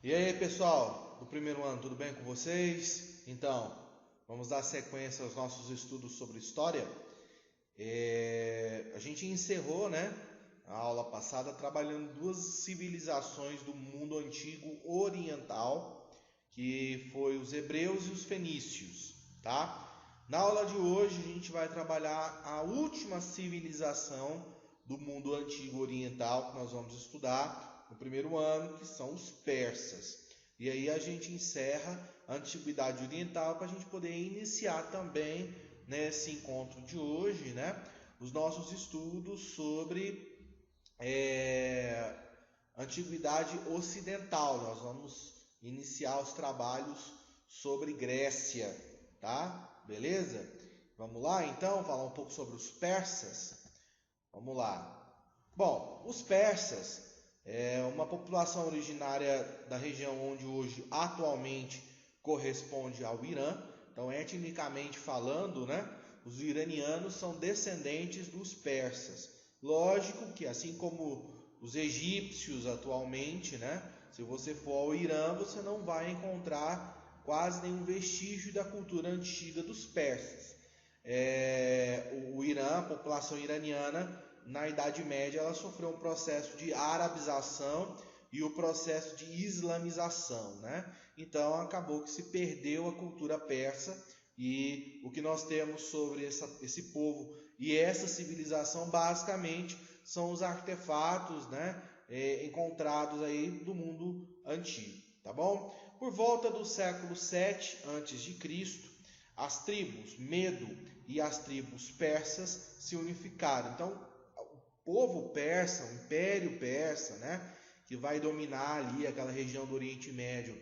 E aí, pessoal, do primeiro ano, tudo bem com vocês? Então, vamos dar sequência aos nossos estudos sobre história. A gente encerrou, né, a aula passada trabalhando duas civilizações do mundo antigo oriental, que foi os hebreus e os fenícios, tá? Na aula de hoje a gente vai trabalhar a última civilização do mundo antigo oriental que nós vamos estudar no primeiro ano, que são os persas. E aí a gente encerra a antiguidade oriental para a gente poder iniciar também nesse encontro de hoje, né, os nossos estudos sobre antiguidade ocidental. Nós vamos iniciar os trabalhos sobre Grécia, tá? Beleza? Vamos lá então falar um pouco sobre os persas. Vamos lá. Bom, os persas é uma população originária da região onde hoje atualmente corresponde ao Irã. Então, etnicamente falando, né, os iranianos são descendentes dos persas. Lógico que assim como os egípcios atualmente, né, se você for ao Irã, você não vai encontrar quase nenhum vestígio da cultura antiga dos persas. O Irã, a população iraniana, na Idade Média, ela sofreu um processo de arabização e o processo de islamização, né? Então acabou que se perdeu a cultura persa, e o que nós temos sobre esse povo e essa civilização basicamente são os artefatos, né, encontrados aí do mundo antigo, tá bom? Por volta do século 7 antes de Cristo, as tribos Medo e as tribos persas se unificaram. Então, o povo persa, o Império Persa, né, que vai dominar ali aquela região do Oriente Médio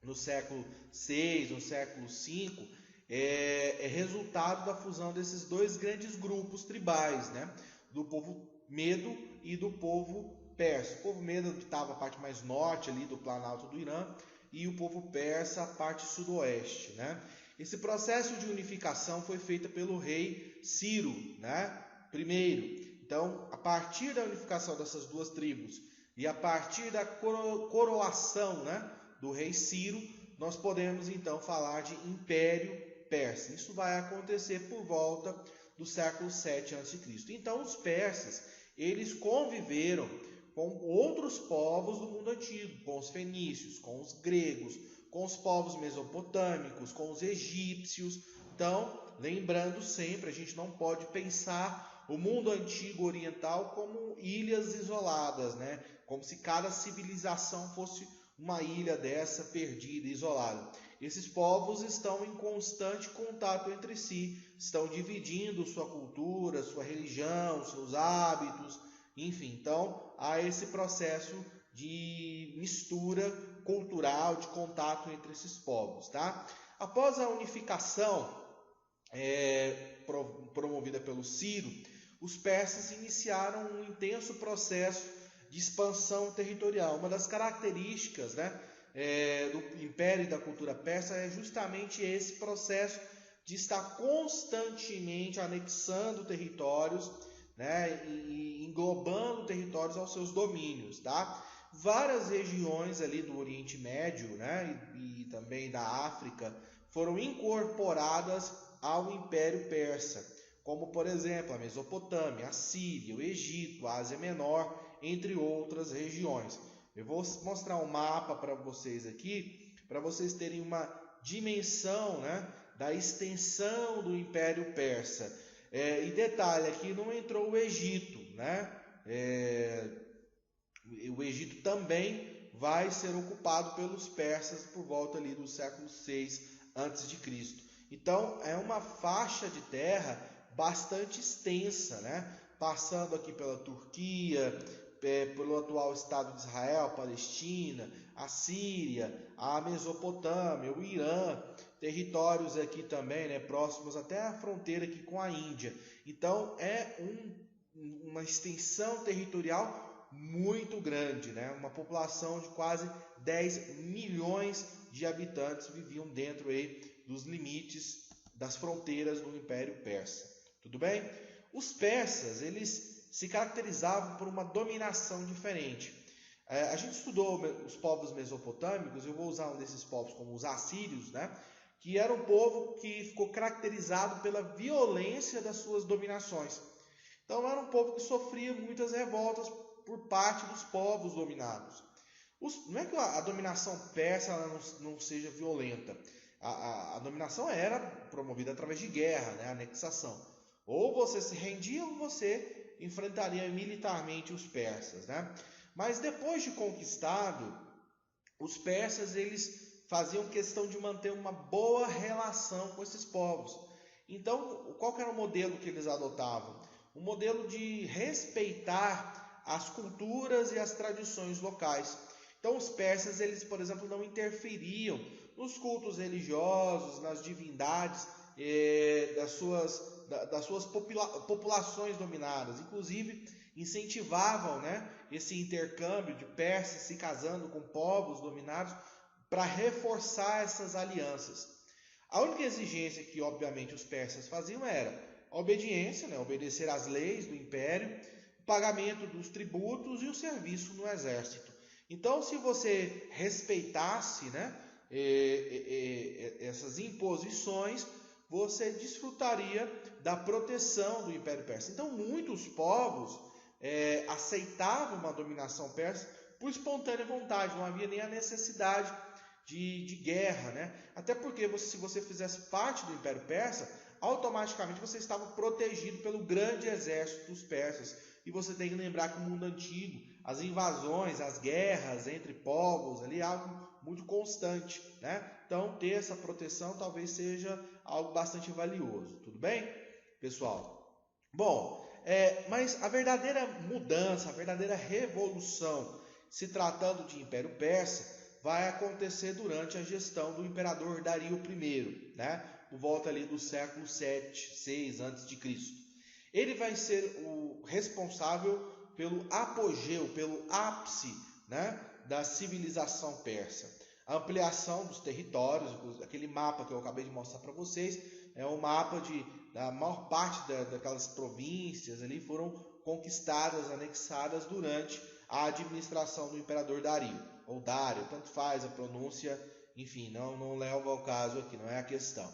no século 6 ou século 5, é resultado da fusão desses dois grandes grupos tribais, né, do povo Medo e do povo persa. O povo Medo estava a parte mais norte ali do Planalto do Irã, e o povo persa a parte sudoeste, né? Esse processo de unificação foi feito pelo rei Ciro, né? Primeiro. Então, a partir da unificação dessas duas tribos e a partir da coroação, né, do rei Ciro, nós podemos então falar de Império Persa. Isso vai acontecer por volta do século 7 a.C. Então, os persas, eles conviveram com outros povos do mundo antigo, com os fenícios, com os gregos, com os povos mesopotâmicos, com os egípcios. Então, lembrando sempre, a gente não pode pensar o mundo antigo oriental como ilhas isoladas, né? Como se cada civilização fosse uma ilha dessa perdida, isolada. Esses povos estão em constante contato entre si, estão dividindo sua cultura, sua religião, seus hábitos, enfim. Então, há esse processo de mistura cultural, de contato entre esses povos, tá? Após a unificação promovida pelo Ciro, os persas iniciaram um intenso processo de expansão territorial. Uma das características, né, do império e da cultura persa é justamente esse processo de estar constantemente anexando territórios, né, e englobando territórios aos seus domínios, tá? Várias regiões ali do Oriente Médio, né, e também da África foram incorporadas ao Império Persa, como por exemplo a Mesopotâmia, a Síria, o Egito, a Ásia Menor, entre outras regiões. Eu vou mostrar um mapa para vocês aqui, para vocês terem uma dimensão, né, da extensão do Império Persa. E detalhe, aqui não entrou o Egito, né? O Egito também vai ser ocupado pelos persas por volta ali do século 6 a.C. Então é uma faixa de terra bastante extensa, né? Passando aqui pela Turquia, pelo atual Estado de Israel, Palestina, a Síria, a Mesopotâmia, o Irã, territórios aqui também, né, próximos até a fronteira aqui com a Índia. Então é uma extensão territorial muito grande, né? Uma população de quase 10 milhões de habitantes viviam dentro aí dos limites das fronteiras do Império Persa. Tudo bem? Os persas, eles se caracterizavam por uma dominação diferente. A gente estudou os povos mesopotâmicos, eu vou usar um desses povos como os assírios, né? Que era um povo que ficou caracterizado pela violência das suas dominações. Então era um povo que sofria muitas revoltas por parte dos povos dominados. Não é que a dominação persa ela não seja violenta. A dominação era promovida através de guerra, né? Anexação. Ou você se rendia ou você enfrentaria militarmente os persas, né? Mas depois de conquistado, os persas eles faziam questão de manter uma boa relação com esses povos. Então, qual que era o modelo que eles adotavam? O modelo de respeitar as culturas e as tradições locais. Então, os persas, eles, por exemplo, não interferiam nos cultos religiosos, nas divindades das suas populações dominadas. Inclusive, incentivavam, né, esse intercâmbio de persas se casando com povos dominados para reforçar essas alianças. A única exigência que, obviamente, os persas faziam era a obediência, né, obedecer às leis do império, o pagamento dos tributos e o serviço no exército. Então, se você respeitasse, né, essas imposições, você desfrutaria da proteção do Império Persa. Então, muitos povos aceitavam uma dominação persa por espontânea vontade, não havia nem a necessidade de guerra, né? Até porque se você fizesse parte do Império Persa, automaticamente você estava protegido pelo grande exército dos persas. E você tem que lembrar que o mundo antigo, as invasões, as guerras entre povos, ali é algo muito constante, né? Então, ter essa proteção talvez seja algo bastante valioso. Tudo bem, pessoal? Bom, mas a verdadeira mudança, a verdadeira revolução, se tratando de Império Persa, vai acontecer durante a gestão do imperador Dario I, né? Por volta ali do século 7, 6 a.C. Ele vai ser o responsável pelo apogeu, pelo ápice, né, da civilização persa. A ampliação dos territórios, aquele mapa que eu acabei de mostrar para vocês, é um mapa da maior parte daquelas províncias ali foram conquistadas, anexadas durante a administração do imperador Dario, ou Dário, tanto faz a pronúncia, enfim, não leva ao caso aqui, não é a questão.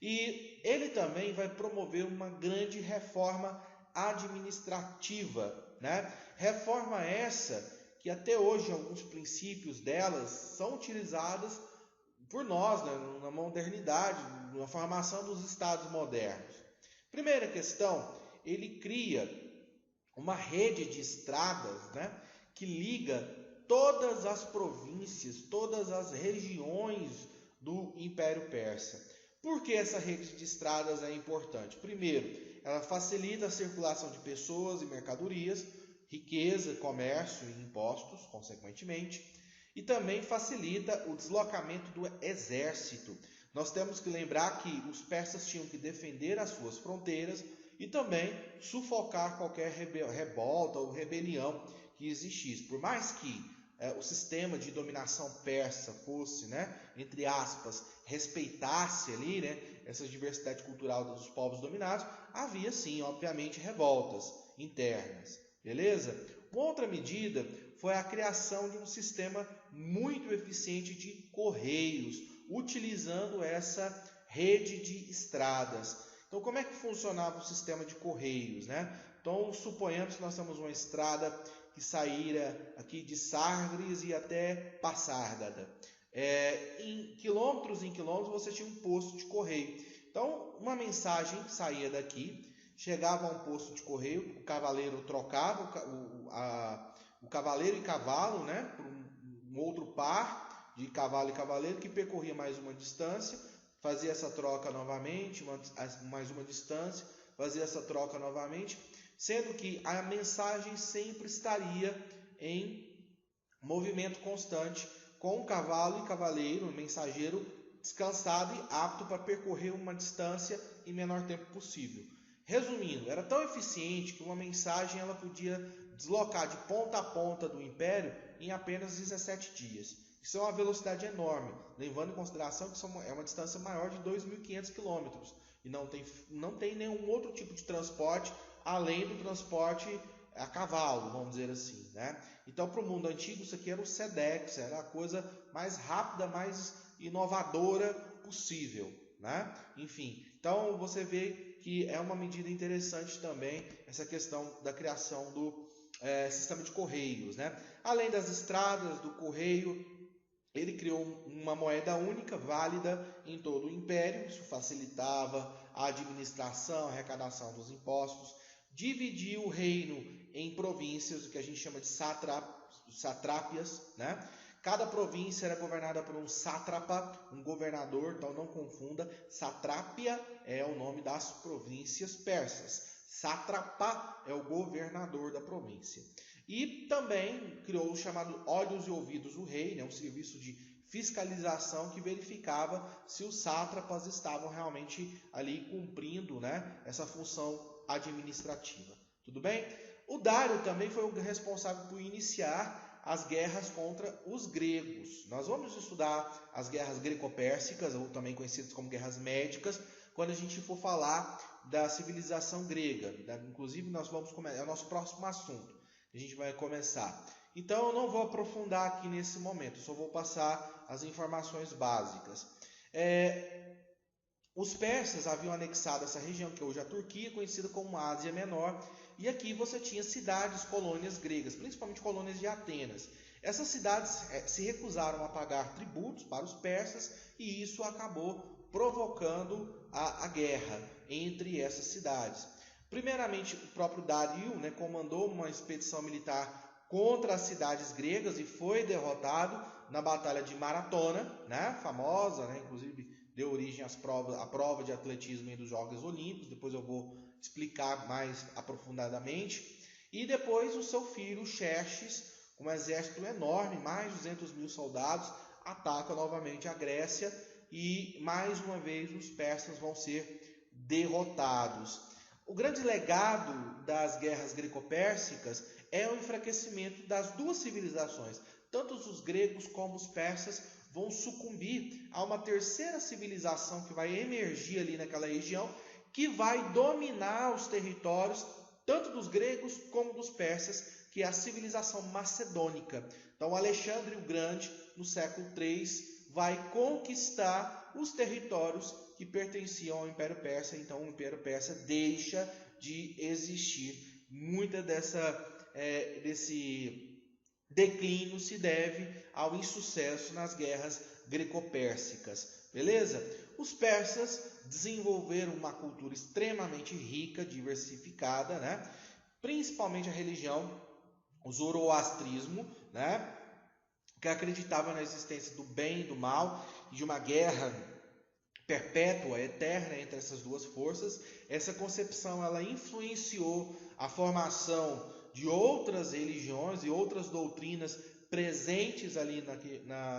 E ele também vai promover uma grande reforma administrativa, né? Reforma essa que até hoje alguns princípios delas são utilizados por nós, né, na modernidade, na formação dos estados modernos. Primeira questão, ele cria uma rede de estradas, né, que liga todas as províncias, todas as regiões do Império Persa. Por que essa rede de estradas é importante? Primeiro, ela facilita a circulação de pessoas e mercadorias, riqueza, comércio e impostos, consequentemente, e também facilita o deslocamento do exército. Nós temos que lembrar que os persas tinham que defender as suas fronteiras e também sufocar qualquer revolta ou rebelião que existisse. Por mais que o sistema de dominação persa fosse, né, entre aspas, respeitasse ali, né, essa diversidade cultural dos povos dominados, havia sim, obviamente, revoltas internas. Beleza? Uma outra medida foi a criação de um sistema muito eficiente de correios, utilizando essa rede de estradas. Então, como é que funcionava o sistema de correios, né? Então, suponhamos que nós temos uma estrada que saíra aqui de Sagres e até Passárgada. Em quilômetros você tinha um posto de correio. Então, uma mensagem saía daqui, chegava a um posto de correio, o cavaleiro trocava o cavaleiro e cavalo, né, por um outro par de cavalo e cavaleiro que percorria mais uma distância, fazia essa troca novamente, mais uma distância, fazia essa troca novamente, sendo que a mensagem sempre estaria em movimento constante, com o cavalo e cavaleiro, o mensageiro, descansado e apto para percorrer uma distância em menor tempo possível. Resumindo, era tão eficiente que uma mensagem ela podia deslocar de ponta a ponta do império em apenas 17 dias. Isso é uma velocidade enorme, levando em consideração que é uma distância maior de 2.500 quilômetros e não tem nenhum outro tipo de transporte além do transporte a cavalo, vamos dizer assim, né? Então, para o mundo antigo, isso aqui era o SEDEX, era a coisa mais rápida, mais inovadora possível, né? Enfim, então você vê que é uma medida interessante também essa questão da criação do sistema de correios, né? Além das estradas, do correio, ele criou uma moeda única, válida em todo o império. Isso facilitava a administração, a arrecadação dos impostos. Dividiu o reino em províncias, o que a gente chama de satrápias, né? Cada província era governada por um sátrapa, um governador, então não confunda. Satrápia é o nome das províncias persas. Sátrapa é o governador da província. E também criou o chamado Olhos e Ouvidos do Rei, né, um serviço de fiscalização que verificava se os sátrapas estavam realmente ali cumprindo, né, essa função administrativa. Tudo bem? O Dário também foi o responsável por iniciar as guerras contra os gregos. Nós vamos estudar as guerras greco-pérsicas, ou também conhecidas como guerras médicas, quando a gente for falar da civilização grega. Inclusive, nós vamos é o nosso próximo assunto. A gente vai começar. Então, eu não vou aprofundar aqui nesse momento, só vou passar as informações básicas. Os persas haviam anexado essa região, que hoje é a Turquia, conhecida como Ásia Menor, e aqui você tinha cidades, colônias gregas, principalmente colônias de Atenas. Essas cidades se recusaram a pagar tributos para os persas, e isso acabou provocando a guerra entre essas cidades. Primeiramente, o próprio Dário, né, comandou uma expedição militar contra as cidades gregas e foi derrotado na Batalha de Maratona, né, famosa, né, inclusive deu origem à prova de atletismo dos Jogos Olímpicos. Depois eu vou explicar mais aprofundadamente. E depois o seu filho Xerxes, com um exército enorme, mais de 200 mil soldados, ataca novamente a Grécia e mais uma vez os persas vão ser derrotados. O grande legado das guerras greco-pérsicas é o enfraquecimento das duas civilizações. Tanto os gregos como os persas vão sucumbir a uma terceira civilização que vai emergir ali naquela região, que vai dominar os territórios tanto dos gregos como dos persas, que é a civilização macedônica. Então, Alexandre o Grande, no século III, vai conquistar os territórios que pertenciam ao Império Persa. Então, o Império Persa deixa de existir. Muita desse declínio se deve ao insucesso nas guerras greco-pérsicas. Beleza? Os persas desenvolveram uma cultura extremamente rica, diversificada, né? Principalmente a religião, o zoroastrismo, né? Que acreditava na existência do bem e do mal e de uma guerra perpétua, eterna entre essas duas forças. Essa concepção ela influenciou a formação de outras religiões e outras doutrinas presentes ali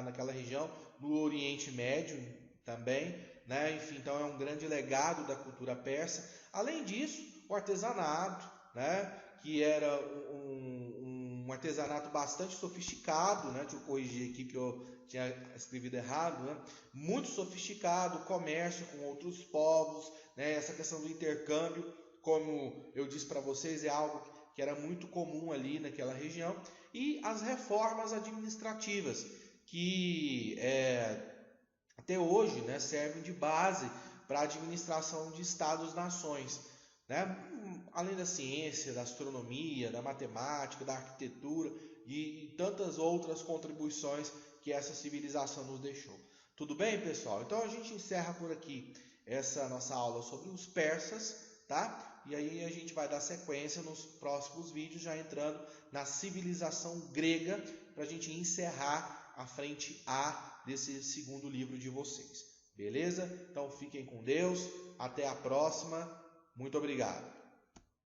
naquela região, no Oriente Médio também, né? Enfim, então é um grande legado da cultura persa. Além disso, o artesanato, né? Que era um artesanato bastante sofisticado, né? Deixa eu corrigir aqui que eu tinha escrevido errado, né? Muito sofisticado, comércio com outros povos, né? Essa questão do intercâmbio, como eu disse para vocês, é algo que era muito comum ali naquela região, e as reformas administrativas, que até hoje, né, servem de base para a administração de estados-nações, né? Além da ciência, da astronomia, da matemática, da arquitetura e tantas outras contribuições que essa civilização nos deixou. Tudo bem, pessoal? Então a gente encerra por aqui essa nossa aula sobre os persas, tá? E aí a gente vai dar sequência nos próximos vídeos, já entrando na civilização grega, para a gente encerrar a frente A desse segundo livro de vocês. Beleza? Então fiquem com Deus, até a próxima, muito obrigado.